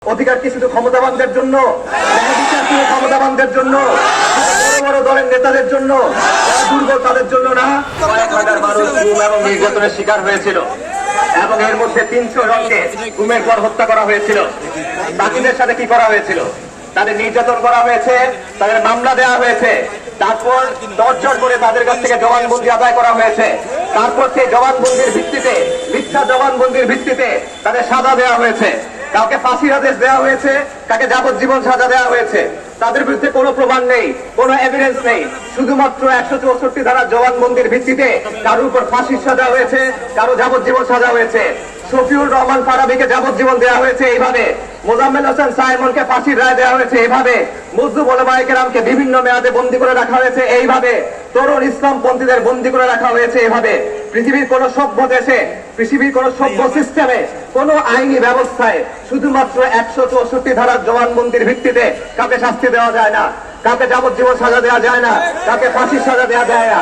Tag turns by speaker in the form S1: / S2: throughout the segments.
S1: অধিকার কি শুধু ক্ষমতাবানদের জন্য, ক্ষমতাবানদের জন্য, বড় বড় দলের নেতাদের জন্য, দুর্বল তাদের জন্য না? কয়েক হাজার মানুষ গুম এবং নির্যাতনের শিকার হয়েছিল এবং এর মধ্যে 300 জনকে গুমের পর হত্যা করা হয়েছিল। বাকিদের সাথে কি করা হয়েছিল? তাদের নির্যাতন করা হয়েছে, তাদের মামলা দেওয়া হয়েছে, তারপর টর্চার করে তাদের কাছ থেকে জবানবন্দি আদায় করা হয়েছে, তারপর সেই জবানবন্দির ভিত্তিতে, মিথ্যা জবানবন্দির ভিত্তিতে তাদের সাজা দেওয়া হয়েছে। কাউকে ফাঁসির আদেশ দেওয়া হয়েছে, কাকে যাবজ্জীবন সাজা দেওয়া হয়েছে। তাদের বিরুদ্ধে কোনো প্রমাণ নেই, কোনো এভিডেন্স নেই, শুধুমাত্র 164 ধারা জবানবন্দির ভিত্তিতে কারোর উপর ফাঁসির সাজা হয়েছে, কারো যাবজ্জীবন সাজা হয়েছে। শফিউর রহমান ফারাবীকে যাবজ্জীবন দেওয়া হয়েছে এইভাবে, মোজাম্মেল হোসেন সাইমনকে ফাঁসির রায় দেওয়া হয়েছে এইভাবে, মজদুর ওলামায়ে কেরামকে বিভিন্ন মেয়াদে বন্দী করে রাখা হয়েছে এইভাবে, তরুণ ইসলামপন্থীদের বন্দী করে রাখা হয়েছে এইভাবে। পৃথিবীর কোন সভ্য দেশে, পৃথিবীর কোন সভ্য সিস্টেমে, কোন আইনি ব্যবস্থায় শুধুমাত্র 164 ধারার জবানবন্দির ভিত্তিতে কাউকে শাস্তি দেওয়া যায় না, কাউকে যাবজ্জীবন সাজা দেওয়া যায় না, কাউকে ফাঁসির সাজা দেওয়া যায় না,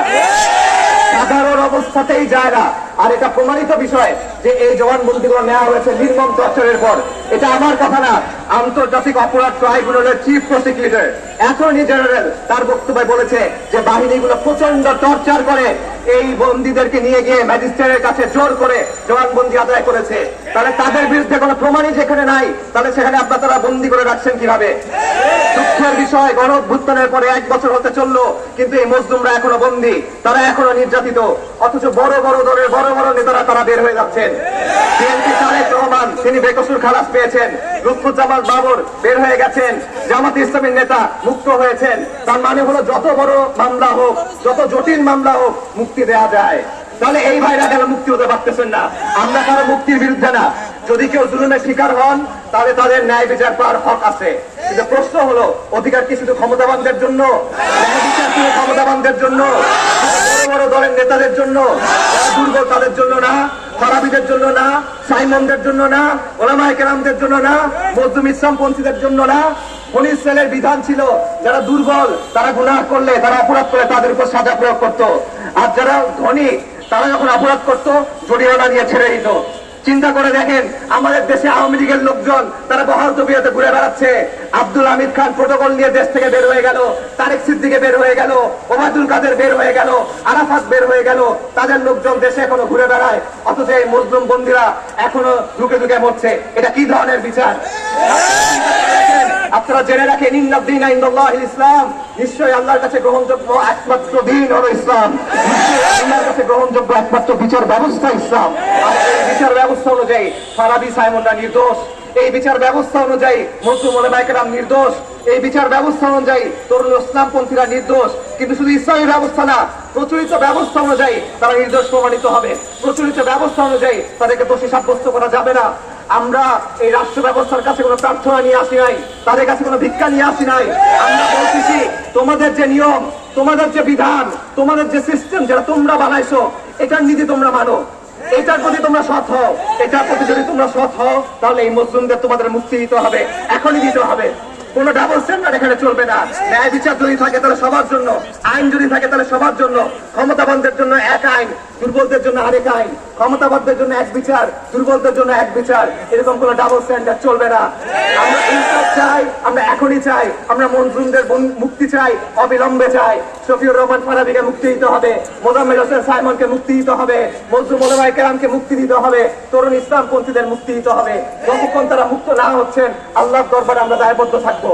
S1: সাধারণ অবস্থাতেই যায় না। আর এটা প্রমাণিত বিষয় যে এই জবানবন্দিগুলো নেওয়া হয়েছে নির্মম টর্চারের পর। এটা আমার কথা না, আন্তর্জাতিক অপরাধ ট্রাইব্যুনালের চিফ প্রসিকিউটর অ্যাটর্নি জেনারেল তার বক্তব্যে বলেছে যে বাহিনীগুলো প্রচন্ড টর্চার করে এই বন্দীদেরকে নিয়ে গিয়ে ম্যাজিস্ট্রেটের কাছে জোর করে জবানবন্দি আদায় করেছে। তাহলে তাদের বিরুদ্ধে কোনো প্রমাণই যেখানে নাই, তাহলে সেখানে আপনারা তারা বন্দী করে রাখছেন কিভাবে? দুঃখের বিষয়, গণ অভ্যুত্থানের পরে 1 বছর হতে চললো, কিন্তু এই মজলুমরা এখনো বন্দী, তারা এখনো নির্যাতিত। অথচ বড় বড় দলের বড় বড় নেতারা তারা বের হয়ে যাচ্ছেন। বিএনপি তারেক রহমান তিনি বেকসুর খালাস পেয়েছেন, লুৎফুজ্জামান বাবর বের হয়ে গেছেন, জামাতে ইসলামীর নেতা মুক্ত হয়েছেন। তার মানে হলো যত বড় মামলা হোক, যত জটিল মামলা হোক, মুক্তি দেওয়া যায়। তাহলে এই ভাইরা কেন মুক্তি হতে পারতেছেন না? আমরা কারো মুক্তির বিরুদ্ধে না। যদি কেউ জুলুমের শিকার হন তাহলে তাদের ন্যায় বিচার পাওয়ার হক আছে। কিন্তু প্রশ্ন হলো, অধিকার কি শুধু ক্ষমতাবানদের জন্য? ন্যায় বিচার শুধু ক্ষমতাবানদের জন্য, বড় বড় দলের নেতাদের জন্য, দুর্বল তাদের জন্য না, ফারাবীদের জন্য না, সাইমনদের জন্য না, ওলামায়ে কেরামদের জন্য না, মজলুম ইসলামপন্থীদের জন্য না। বনী ইসরাইলের বিধান ছিল যারা দুর্বল, তারা গুনাহ করলে, তারা অপরাধ করলে তাদের উপর সাজা প্রয়োগ করত। আর যারা ধনী তারা যখন অপরাধ করত জরিমানা নিয়ে ছেড়ে দিত। চিন্তা করে দেখেন, আমাদের দেশে আওয়ামী লীগের লোকজন তারা বহাল তবিয়তে ঘুরে বেড়াচ্ছে। আব্দুল হামিদ খান প্রটোকল নিয়ে দেশ থেকে বের হয়ে গেল, তারেক সিদ্দিকে বের হয়ে গেল, ওবায়দুল কাদের বের হয়ে গেল, আরাফাত বের হয়ে গেল, তাদের লোকজন দেশে এখনো ঘুরে বেড়ায়। অথচ এই মুসলিম বন্দীরা এখনো ঢুকে ঢুকে মরছে। এটা কি ধরনের বিচার? আপনারা জেনে রাখেন, ইন্নাদ-দীনা ইনদাল্লাহিল ইসলাম, নিশ্চয়ই আল্লাহর কাছে গ্রহণযোগ্য একমাত্র দিন হলো ইসলাম। আল্লাহর কাছে গ্রহণযোগ্য একমাত্র বিচার ব্যবস্থা ইসলাম। আর এই বিচার ব্যবস্থা অনুযায়ী ফারাবী সাইমনরা নির্দোষ, এই বিচার ব্যবস্থা অনুযায়ী মজলুম ওলামায়ে কেরাম নির্দোষ, এই বিচার ব্যবস্থা অনুযায়ী তরুণ ইসলামপন্থীরা নির্দোষ। কিন্তু শুধু ইসলামী ব্যবস্থা না, প্রচলিত ব্যবস্থা অনুযায়ী তারা নির্দোষ প্রমাণিত হবে। প্রচলিত ব্যবস্থা অনুযায়ী তাদেরকে দোষী সাব্যস্ত করা যাবে না। আমরা এই রাষ্ট্র ব্যবস্থার কাছে কোনো প্রার্থনা নিয়ে আসি নাই, তাদের কাছে কোনো ভিক্ষা নিয়ে আসি নাই। আমরা বলতেছি, তোমাদের যে নিয়ম, তোমাদের যে বিধান, তোমাদের যে সিস্টেম যেটা তোমরা বানাইছো, এটার নীতি তোমরা মানো, এটার প্রতি তোমরা সৎ হও। এটার প্রতি যদি তোমরা সৎ হও তাহলে এই মুসলিমদের তোমাদের মুক্তি দিতে হবে, এখনই দিতে হবে। কোন ডাবল স্ট্যান্ডার্ড এখানে চলবে না। ন্যায় বিচার যদি থাকে তাহলে সবার জন্য, আইন যদি থাকে তাহলে সবার জন্য। ক্ষমতাবানদের জন্য এক আইন, দুর্বলদের জন্য আরেক আইন, ক্ষমতাবানদের জন্য এক বিচার, দুর্বলদের জন্য এক বিচার। এরকম কোন ডাবল স্ট্যান্ডার্ড চলবে না। আমরা ইনসাফ চাই, আমরা এখনই চাই। আমরা মজলুমদের মুক্তি চাই, অবিলম্বে চাই। শফিউর রহমান ফারাবীকে মুক্তি দিতে হবে, মোজাম্মেল হোসেন সাইমনকে মুক্তি দিতে হবে, মজলুম ওলামায়ে কেরামকে মুক্তি দিতে হবে, তরুণ ইসলামপন্থীদের মুক্তি দিতে হবে। যতক্ষণ তারা মুক্ত না হচ্ছেন, আল্লাহর দরবারে আমরা দায়বদ্ধ থাকবো।